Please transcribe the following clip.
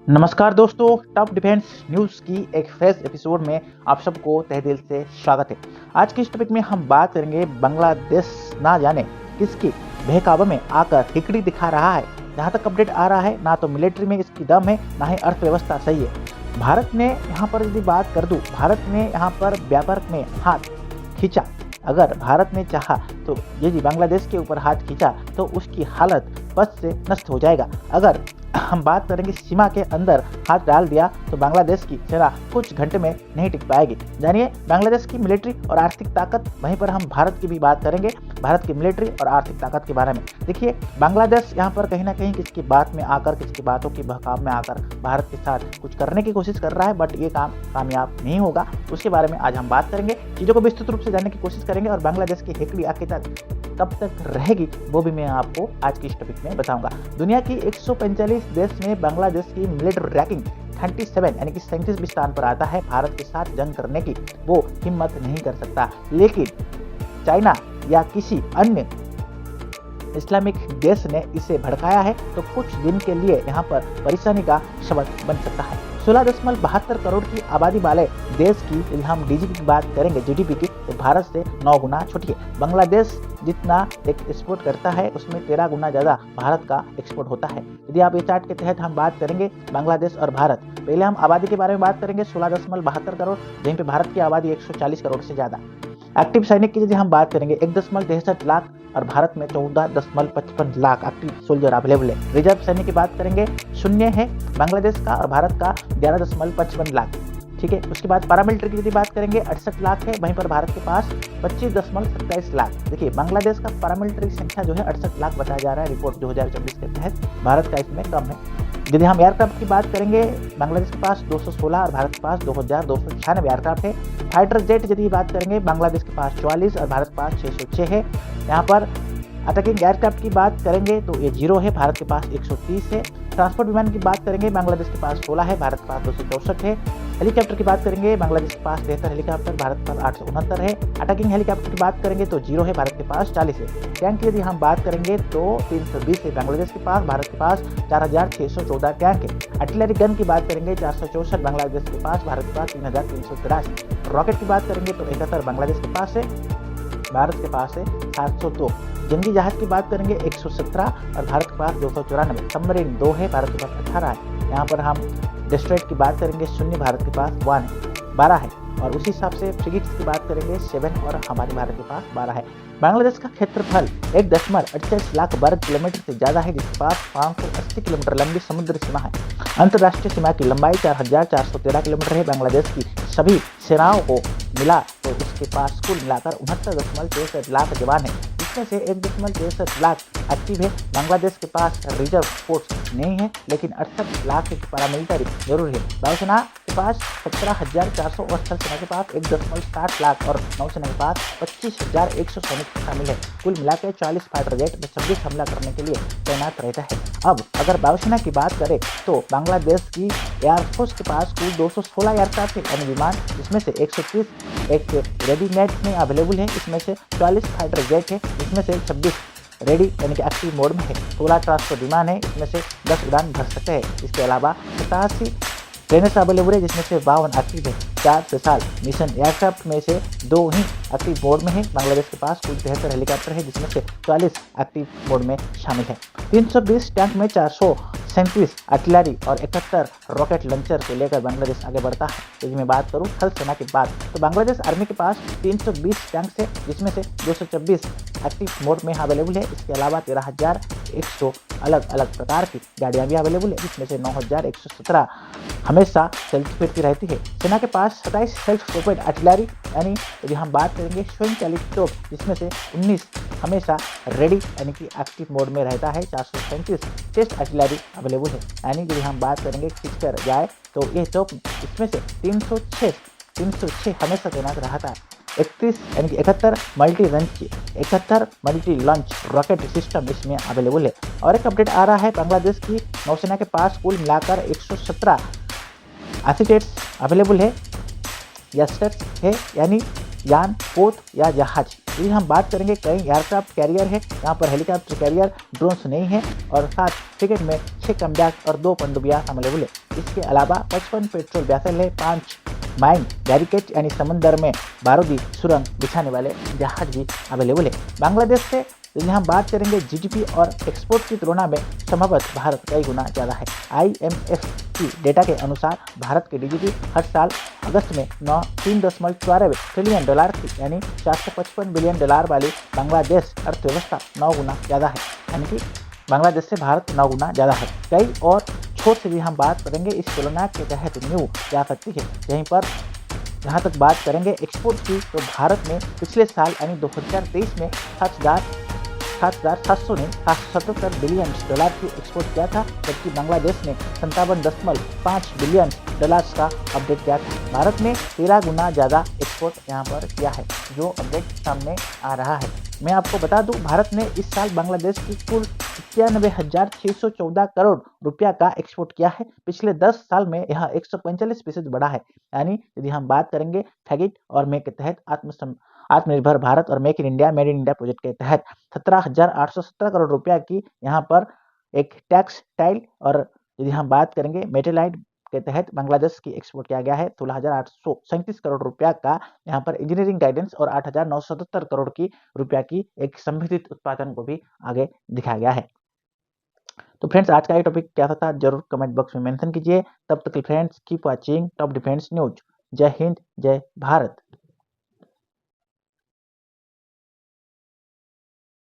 नमस्कार दोस्तों, top defence news की एक फ्रेश एपिसोड में आप सबको तहे दिल से स्वागत है। आज की इस टॉपिक में हम बात करेंगे बांग्लादेश ना जाने किसकी बहकावे में आकर हिकड़ी दिखा रहा है। जहाँ तक अपडेट आ रहा है, ना तो मिलिट्री में इसकी दम है, ना ही अर्थव्यवस्था सही है। भारत ने यहाँ पर यदि बात कर दूँ, भारत ने यहाँ पर व्यापार में हाथ खींचा। अगर भारत ने चाहा तो यदि बांग्लादेश के ऊपर हाथ खींचा तो उसकी हालत पद से नष्ट हो जाएगा। अगर हम बात करेंगे सीमा के अंदर हाथ डाल दिया तो बांग्लादेश की सेना कुछ घंटे में नहीं टिक पाएगी। जानिए बांग्लादेश की मिलिट्री और आर्थिक ताकत, वहीं पर हम भारत की भी बात करेंगे, भारत की मिलिट्री और आर्थिक ताकत के बारे में। देखिए बांग्लादेश यहाँ पर कहीं ना कहीं किसकी बात में आकर, किसकी बातों की बहकाव में आकर भारत के साथ कुछ करने की कोशिश कर रहा है, बट ये काम कामयाब नहीं होगा। उसके बारे में आज हम बात करेंगे, चीज़ों को विस्तृत रूप से जानने की कोशिश करेंगे और बांग्लादेश की हिकड़ी आखिर कब तक रहेगी वो भी मैं आपको आज की इस टॉपिक में बताऊंगा। दुनिया की 145 देश में बांग्लादेश की मिलिट्री रैंकिंग 37 यानी कि 37वें स्थान पर आता है। भारत के साथ जंग करने की वो हिम्मत नहीं कर सकता, लेकिन चाइना या किसी अन्य इस्लामिक देश ने इसे भड़काया है तो कुछ दिन के लिए यहाँ पर परेशानी का सबब बन सकता है। 16.72 करोड़ की आबादी वाले देश की यदि हम डीजीपी की बात करेंगे, जीडीपी की, तो भारत से 9 गुना छोटी है। बांग्लादेश जितना एक्सपोर्ट करता है उसमें 13 गुना ज़्यादा भारत का एक्सपोर्ट होता है। यदि आप ये चार्ट के तहत हम बात करेंगे बांग्लादेश और भारत, पहले हम आबादी के बारे में बात करेंगे 16.72 करोड़, जहीं पे भारत की आबादी 140 करोड़ से ज़्यादा। एक्टिव सैनिक की यदि हम बात करेंगे 1.63 लाख और भारत में 14.55 लाख एक्टिव सोल्जर अवेलेबल है। रिजर्व सैनिक की बात करेंगे 0 है बांग्लादेश का और भारत का 11.55 लाख। ठीक है, उसके बाद पैरामिलिट्री की यदि बात करेंगे 68 लाख है, वहीं पर भारत के पास 25.27 लाख। देखिए बांग्लादेश का पैरामिलिट्री संख्या जो है 68 लाख बताया जा रहा है रिपोर्ट 2024 के तहत, भारत का इसमें कम है। यदि हम एयरक्राफ्ट की बात करेंगे, बांग्लादेश के पास 216 और भारत के पास 2296 एयरक्राफ्ट है। फाइटर जेट यदि बात करेंगे, बांग्लादेश के पास 44 और भारत के पास 606 है। यहाँ पर अटैकिंग एयरक्राफ्ट की बात करेंगे तो ये 0 है, भारत के पास 130 है। ट्रांसपोर्ट विमान की बात करेंगे, बांग्लादेश के पास 16 है, भारत के पास 264 है। हेलीकॉप्टर की बात करेंगे, बांग्लादेश के पास 73 हेलीकॉप्टर, भारत के पास 869 है। अटैकिंग हेलीकॉप्टर की बात करेंगे तो 0 है, भारत के पास 40 है। टैंक की यदि हम बात करेंगे तो 320 है बांग्लादेश के पास, भारत के पास 4614 टैंक है। आर्टिलरी गन की बात करेंगे 464 बांग्लादेश के पास, भारत के पास 3383। रॉकेट की बात करेंगे तो 71 बांग्लादेश के पास है, भारत के पास है 702। जंगी जहाज की बात करेंगे 117 और भारत के पास 294। सबमरीन 2 है, भारत के पास 18 है। यहाँ पर हम डिस्ट्रॉयर की बात करेंगे 0, भारत के पास 1 है, 12 है। और उसी हिसाब से फ्रिगेट्स की बात करेंगे 7 और हमारे भारत के पास 12 है। बांग्लादेश का क्षेत्रफल 1.48 लाख वर्ग किलोमीटर से ज़्यादा है, जिसके पास 580 किलोमीटर लंबी समुद्री सीमा है। अंतर्राष्ट्रीय सीमा की लंबाई 4413 किलोमीटर है। बांग्लादेश की सभी सेनाओं को मिला तो इसके पास कुल मिलाकर 69.63 लाख जवान है, इसमें से 1.63 लाख एक्टिव है। बांग्लादेश के पास रिजर्व फोर्स नहीं है, लेकिन 68 लाख की पैरामिलिट्री जरूर है। वायुसेना के पास 17,468 सेना के पास 1.60 लाख और नौसेना के पास 25,100 सैनिक शामिल है। कुल मिलाकर 40 फाइटर जेट 26 हमला करने के लिए तैनात रहता है। अब अगर वायुसेना की बात करें तो बांग्लादेश की एयरफोर्स के पास कुल 216 एयरक्राफ्ट है यानी विमान, जिसमें से 130 एक रेडीमेड में अवेलेबल है, इसमें से 44 फाइटर जेट है, इसमें से 26 रेडी यानी कि एक्टिव मोड में है। 16 ट्रांसपोर्ट विमान है, इसमें से 10 उड़ान भर सकते हैं। इसके अलावा 87 ट्रेनर्स अवेलेबल है, जिसमें से 52 एक्टिव है। 4 स्पेशल मिशन एयरक्राफ्ट में से 2 ही एक्टिव मोड में है। बांग्लादेश के पास कुल 73 हेलीकॉप्टर है, जिसमें से 44 एक्टिव मोड में शामिल है। 320 टैंक में 437 आर्टिलरी और 71 रॉकेट लॉन्चर से लेकर बांग्लादेश आगे बढ़ता है। यदि मैं बात करूं थल सेना की बात, तो बांग्लादेश आर्मी के पास 320 टैंक है, जिसमें से 226 एक्टिव मोड में अवेलेबल है। इसके अलावा 13,100 अलग अलग प्रकार की गाड़ियाँ भी अवेलेबल है, जिसमें से 9,117 हमेशा सेल्फ फिरती रहती है। सेना के पास 27 सेल्फ प्रोपेड आर्टिलरी यानी यदि हम बात करेंगे स्वयं चालित तोप, जिसमें से 19 हमेशा रेडी यानी कि एक्टिव मोड में रहता है। 437 टेस्ट आर्टिलरी अवेलेबल है, यानी यदि हम बात करेंगे खींचकर जाए तो ये तोप, इसमें से 306 हमेशा तैनात रहता है। 31 यानी कि 71 मल्टी लॉन्च रॉकेट सिस्टम इसमें अवेलेबल है। और एक अपडेट आ रहा है, बांग्लादेश की नौसेना के पास कुल मिलाकर 117 एसिटेट्स अवेलेबल है या स्टेट्स है, यानी यान, पोत या जहाज। यदि हम बात करेंगे कई एयरक्राफ्ट कैरियर है, यहाँ पर हेलीकॉप्टर कैरियर ड्रोन्स नहीं है और साथ फ्रिगेट में 6 कमबैक और 2 पनडुब्बियाँ अवेलेबल है। इसके अलावा 55 पेट्रोल वेसल है, 5 माइन बैरिकेड यानी समंदर में बारूदी सुरंग बिछाने वाले जहाज भी अवेलेबल है। बांग्लादेश से यदि हम बात करेंगे जीडीपी और एक्सपोर्ट की तुलना में संभवतः भारत कई गुना ज़्यादा है। IMF की डेटा के अनुसार भारत की डीजीपी हर साल अगस्त में 3.14 ट्रिलियन डॉलर की यानी 455 बिलियन डॉलर वाली बांग्लादेश अर्थव्यवस्था 9 गुना ज़्यादा है, यानी कि बांग्लादेश से भारत 9 गुना ज़्यादा है। कई और छोर से भी हम बात करेंगे इस तुलना के तहत न्यू जा सकती है। यहीं पर जहाँ तक बात करेंगे एक्सपोर्ट की, तो भारत ने पिछले साल यानी 2023 में 7,777 बिलियन डॉलर की एक्सपोर्ट किया था, जबकि बांग्लादेश ने 57.5 बिलियन डॉलर्स का अपडेट किया था। भारत ने 13 गुना ज़्यादा एक्सपोर्ट यहाँ पर किया है, जो अपडेट सामने आ रहा है। मैं आपको बता दूं, भारत ने इस साल बांग्लादेश की कुल 91,614 करोड़ रुपया का एक्सपोर्ट किया है। पिछले 10 साल में यह 145% बढ़ा है। यानी यदि हम बात करेंगे फैगिट और मे के तहत आत्मनिर्भर भारत और मेक इन इंडिया प्रोजेक्ट के तहत 17,817 करोड़ रुपया की यहाँ पर एक टेक्सटाइल और यदि हम बात करेंगे मेटेलाइट के तहत बांग्लादेश की एक्सपोर्ट किया गया है 16,837 करोड़ रुपया का यहाँ पर इंजीनियरिंग गाइडेंस और 8,977 करोड़ की रुपया की एक संबंधित उत्पादन को भी आगे दिखाया गया है। तो फ्रेंड्स, आज का ये टॉपिक क्या था जरूर कमेंट बॉक्स में मेंशन कीजिए। तब तक friends keep watching top defence news. जय हिंद, जय भारत।